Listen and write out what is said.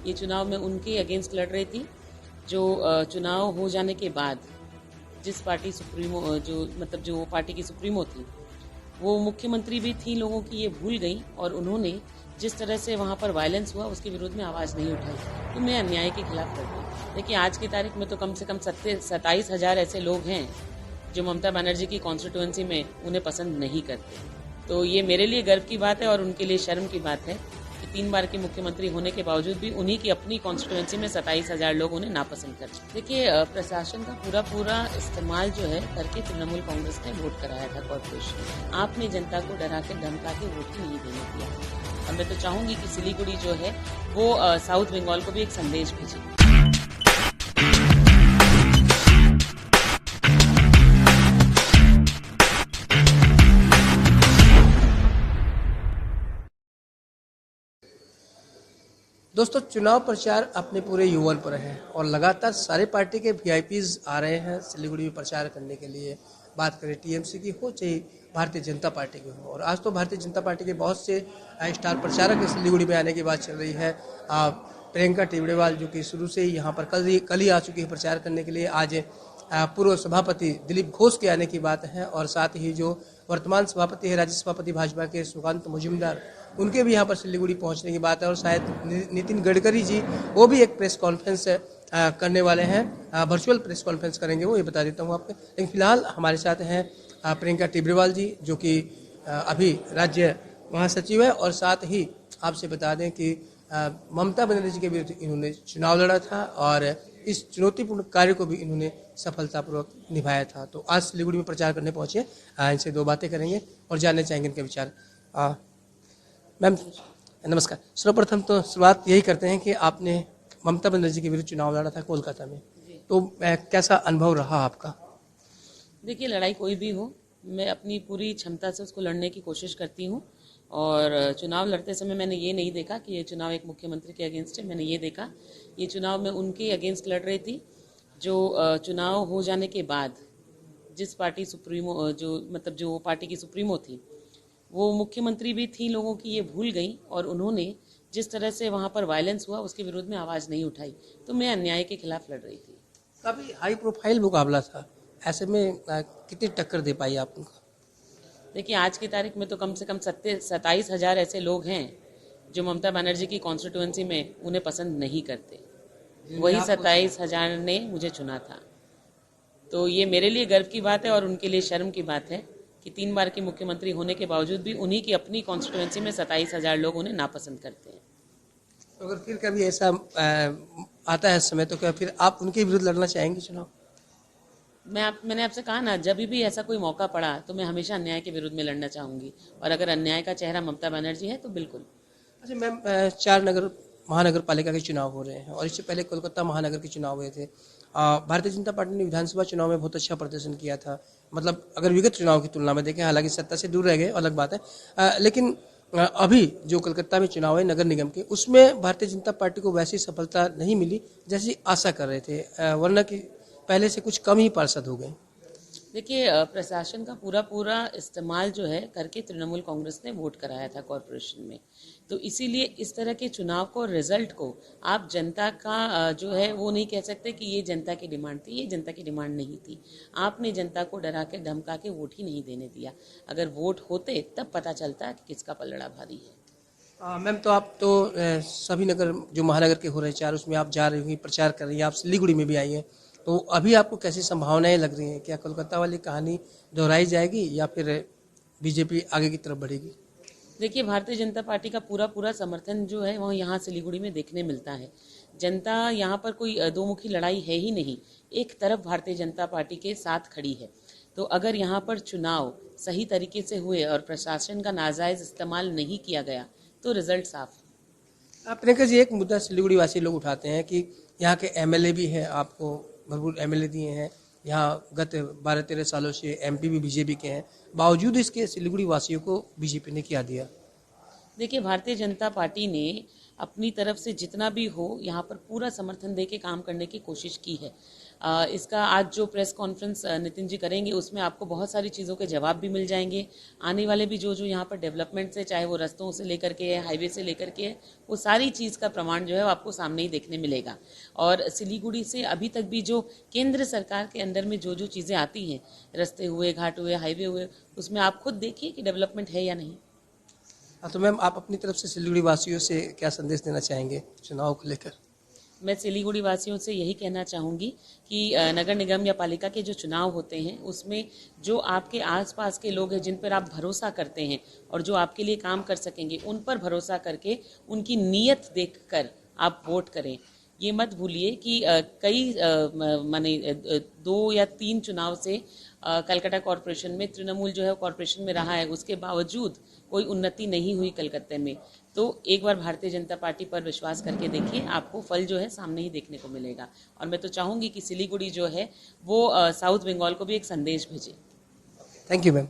ये चुनाव में उनके अगेंस्ट लड़ रही थी जो चुनाव हो जाने के बाद जिस पार्टी सुप्रीमो जो पार्टी की सुप्रीमो थी वो मुख्यमंत्री भी थी लोगों की, ये भूल गई और उन्होंने जिस तरह से वहाँ पर वायलेंस हुआ उसके विरोध में आवाज़ नहीं उठाई। तो मैं अन्याय के खिलाफ लड़ती। देखिए आज की तारीख में तो कम से कम 27,000 ऐसे लोग हैं जो ममता बनर्जी की कॉन्स्टिट्यूएंसी में उन्हें पसंद नहीं करते। तो ये मेरे लिए गर्व की बात है और उनके लिए शर्म की बात है कि 3 बार के मुख्यमंत्री होने के बावजूद भी उन्हीं की अपनी कॉन्स्टिट्यूएंसी में 27,000 लोग उन्हें नापसंद करते। देखिए प्रशासन का पूरा इस्तेमाल जो है करके तृणमूल कांग्रेस ने वोट कराया था कॉर्पोरेशन। आपने जनता को डरा के धमका के वोट ही नहीं देने दिया। और मैं तो चाहूंगी कि सिलीगुड़ी जो है वो साउथ बंगाल को भी एक संदेश भेजे। दोस्तों, चुनाव प्रचार अपने पूरे यौवन पर है और लगातार सारे पार्टी के वीआईपीज आ रहे हैं सिलीगुड़ी में प्रचार करने के लिए। बात करें टीएमसी की हो चाहे भारतीय जनता पार्टी की हो, और आज तो भारतीय जनता पार्टी के बहुत से स्टार प्रचारक सिलीगुड़ी में आने की बात चल रही है। प्रियंका टिबड़ेवाल जो कि शुरू से ही यहाँ पर कल ही आ चुकी है प्रचार करने के लिए। आज पूर्व सभापति दिलीप घोष के आने की बात है और साथ ही जो वर्तमान सभापति है राज्य सभापति भाजपा के सुकांत मुजुमदार, उनके भी यहाँ पर सिलीगुड़ी पहुँचने की बात है। और शायद नितिन गडकरी जी वो भी एक प्रेस कॉन्फ्रेंस करने वाले हैं, वर्चुअल प्रेस कॉन्फ्रेंस करेंगे वो, ये बता देता हूँ आपको। लेकिन फिलहाल हमारे साथ हैं प्रियंका टिबड़ेवाल जी जो कि अभी राज्य महासचिव है, और साथ ही आपसे बता दें कि ममता बनर्जी के विरुद्ध इन्होंने चुनाव लड़ा था और इस चुनौतीपूर्ण कार्य को भी इन्होंने सफलतापूर्वक निभाया था। तो आज सिलीगुड़ी में प्रचार करने पहुंचे, इनसे 2 बातें करेंगे और जानना चाहेंगे इनके विचार। मैम नमस्कार। सर्वप्रथम तो शुरुआत यही करते हैं कि आपने ममता बनर्जी के विरुद्ध चुनाव लड़ा था कोलकाता में, तो कैसा अनुभव रहा आपका? देखिए लड़ाई कोई भी हो, मैं अपनी पूरी क्षमता से उसको लड़ने की कोशिश करती हूँ। और चुनाव लड़ते समय मैंने ये नहीं देखा कि ये चुनाव एक मुख्यमंत्री के अगेंस्ट है। मैंने ये देखा ये चुनाव में उनके अगेंस्ट लड़ रही थी जो चुनाव हो जाने के बाद जिस पार्टी सुप्रीमो जो पार्टी की सुप्रीमो थी वो मुख्यमंत्री भी थी लोगों की, ये भूल गई और उन्होंने जिस तरह से वहाँ पर वायलेंस हुआ उसके विरोध में आवाज़ नहीं उठाई। तो मैं अन्याय के खिलाफ लड़ रही थी। काफी हाई प्रोफाइल मुकाबला था, ऐसे में कितनी टक्कर दे पाई आप उनको? देखिए आज की तारीख में तो कम से कम 27,000 ऐसे लोग हैं जो ममता बनर्जी की कॉन्स्टिट्यूएंसी में उन्हें पसंद नहीं करते। वही 27,000 ने मुझे चुना था। तो ये मेरे लिए गर्व की बात है और उनके लिए शर्म की बात है कि 3 बार के मुख्यमंत्री होने के बावजूद भी उन्हीं की अपनी कॉन्स्टिट्यूएंसी में 27,000 लोग उन्हें नापसंद करते हैं। तो अगर फिर कभी ऐसा आता है समय, तो क्या फिर आप उनके विरुद्ध लड़ना चाहेंगे चुनाव? मैंने आपसे कहा ना, जब भी ऐसा कोई मौका पड़ा तो मैं हमेशा अन्याय के विरुद्ध में लड़ना चाहूंगी, और अगर अन्याय का चेहरा ममता बनर्जी है तो बिल्कुल। अच्छा मैम, 4 महानगर पालिका के चुनाव हो रहे हैं और इससे पहले कोलकाता महानगर के चुनाव हुए थे। भारतीय जनता पार्टी ने विधानसभा चुनाव में बहुत अच्छा प्रदर्शन किया था, मतलब अगर विगत चुनाव की तुलना में देखें, हालांकि सत्ता से दूर रह गए अलग बात है। लेकिन अभी जो कलकत्ता में चुनाव है नगर निगम के, उसमें भारतीय जनता पार्टी को वैसी सफलता नहीं मिली जैसी आशा कर रहे थे, वरना कि पहले से कुछ कम ही पार्षद हो गए। देखिए प्रशासन का पूरा इस्तेमाल जो है करके तृणमूल कांग्रेस ने वोट कराया था कॉर्पोरेशन में। तो इसीलिए इस तरह के चुनाव को, रिजल्ट को आप जनता का जो है वो नहीं कह सकते कि ये जनता की डिमांड थी। ये जनता की डिमांड नहीं थी। आपने जनता को डरा के धमका के वोट ही नहीं देने दिया। अगर वोट होते तब पता चलता कि किसका पलड़ा भारी है। मैम, तो आप तो सभी नगर जो महानगर के हो रहे 4 उसमें आप जा रही हुई प्रचार कर रही हैं, आप सिलीगुड़ी में भी आई हैं, तो अभी आपको कैसी संभावनाएं लग रही हैं? क्या कोलकाता वाली कहानी दोहराई जाएगी या फिर बीजेपी आगे की तरफ बढ़ेगी? देखिए भारतीय जनता पार्टी का पूरा समर्थन जो है वह यहाँ सिलीगुड़ी में देखने मिलता है। जनता यहाँ पर कोई दो मुखी लड़ाई है ही नहीं, एक तरफ भारतीय जनता पार्टी के साथ खड़ी है। तो अगर यहाँ पर चुनाव सही तरीके से हुए और प्रशासन का नाजायज इस्तेमाल नहीं किया गया तो रिजल्ट साफ है। प्रियंका जी, एक मुद्दा सिलीगुड़ी वासी लोग उठाते हैं कि यहाँ के एमएलए भी हैं, आपको भरपूर एमएलए दिए हैं, यहाँ गत 12-13 सालों से एमपी भी बीजेपी के हैं, बावजूद इसके सिलीगुड़ी वासियों को बीजेपी ने क्या दिया? देखिए भारतीय जनता पार्टी ने अपनी तरफ से जितना भी हो यहाँ पर पूरा समर्थन दे के काम करने की कोशिश की है। इसका आज जो प्रेस कॉन्फ्रेंस नितिन जी करेंगे उसमें आपको बहुत सारी चीज़ों के जवाब भी मिल जाएंगे। आने वाले भी जो यहाँ पर डेवलपमेंट्स है, चाहे वो रस्तों से लेकर के है, हाईवे से लेकर के है, वो सारी चीज़ का प्रमाण जो है वो आपको सामने ही देखने मिलेगा। और सिलीगुड़ी से अभी तक भी जो केंद्र सरकार के अंडर में जो चीज़ें आती हैं, रास्ते हुए, घाट हुए, हाईवे हुए, उसमें आप खुद देखिए कि डेवलपमेंट है या नहीं। हाँ, तो मैम आप अपनी तरफ से सिलीगुड़ी वासियों से क्या संदेश देना चाहेंगे चुनाव को लेकर? मैं सिलीगुड़ी वासियों से यही कहना चाहूँगी कि नगर निगम या पालिका के जो चुनाव होते हैं उसमें जो आपके आसपास के लोग हैं जिन पर आप भरोसा करते हैं और जो आपके लिए काम कर सकेंगे, उन पर भरोसा करके उनकी नीयत देखकर आप वोट करें। ये मत भूलिए कि कई माने 2 या 3 चुनाव से कलकत्ता कॉरपोरेशन में तृणमूल जो है कॉरपोरेशन में रहा है, उसके बावजूद कोई उन्नति नहीं हुई कलकत्ते में। तो एक बार भारतीय जनता पार्टी पर विश्वास करके देखिए, आपको फल जो है सामने ही देखने को मिलेगा। और मैं तो चाहूँगी कि सिलीगुड़ी जो है वो साउथ बंगाल को भी एक संदेश भेजे। Thank you ma'am.